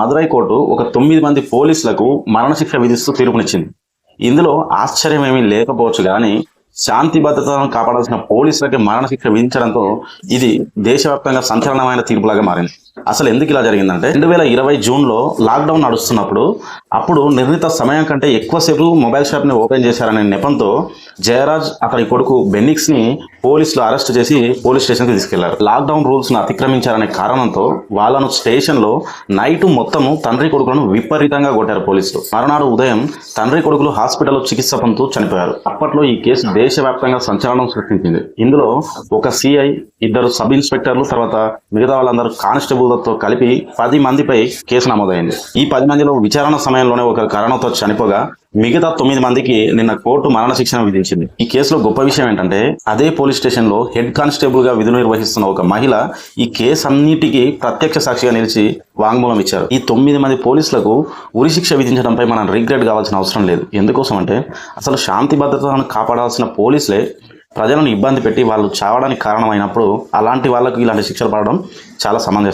Madurai court ఒక 9 మంది పోలీసులకు మరణశిక్ష విధిస్తూ తీర్పునిచ్చింది. ఇందులో ఆశ్చర్యం ఏమీ లేకపోవచ్చు కానీ శాంతి భద్రతలను కాపాడాల్సిన పోలీసులకి మరణశిక్ష విధించడంతో ఇది దేశవ్యాప్తంగా సంచలనమైన తీర్పులాగా మారింది. అసలు ఎందుకు ఇలా జరిగిందంటే 2020 జూన్లో లాక్డౌన్ నడుస్తున్నప్పుడు అప్పుడు నిర్ణీత సమయం కంటే ఎక్కువసేపు మొబైల్ షాప్ని ఓపెన్ చేశారనే నెపంతో జయరాజ్ అతని కొడుకు బెన్నిక్స్ని పోలీసులు అరెస్ట్ చేసి పోలీస్ స్టేషన్కి తీసుకెళ్లారు. లాక్డౌన్ రూల్స్ను అతిక్రమించారనే కారణంతో వాళ్ళను స్టేషన్లో నైట్ మొత్తము తండ్రి కొడుకులను విపరీతంగా కొట్టారు పోలీసులు. మరునాడు ఉదయం తండ్రి కొడుకులు హాస్పిటల్లో చికిత్స పొందుతూ చనిపోయారు. అప్పట్లో ఈ కేసు దేశవ్యాప్తంగా సంచలనం సృష్టించింది. ఇందులో ఒక సిఐ, 2 సబ్ ఇన్స్పెక్టర్లు, తర్వాత మిగతా వాళ్ళందరూ కానిస్టేబుల్తో కలిపి 10 మందిపై కేసు నమోదైంది. ఈ 10 మందిలో విచారణ సమయంలోనే ఒకరు కరోనాతో చనిపోగా మిగతా 9 మందికి నిన్న కోర్టు మరణశిక్షణ విధించింది. ఈ కేసులో గొప్ప విషయం ఏంటంటే అదే పోలీస్ స్టేషన్ లో హెడ్ కానిస్టేబుల్ గా విధులు నిర్వహిస్తున్న ఒక మహిళ ఈ కేసు అన్నిటికీ ప్రత్యక్ష సాక్షిగా నిలిచి వాంగ్మూలం ఇచ్చారు. ఈ 9 మంది పోలీసులకు ఉరిశిక్ష విధించడంపై మనం రిగ్రెట్ కావాల్సిన అవసరం లేదు. ఎందుకోసం అంటే అసలు శాంతి భద్రతలను కాపాడాల్సిన పోలీసులే ప్రజలను ఇబ్బంది పెట్టి వాళ్ళు చావడానికి కారణమైనప్పుడు అలాంటి వాళ్ళకు ఇలాంటి శిక్షలు పడడం చాలా సమంజసం.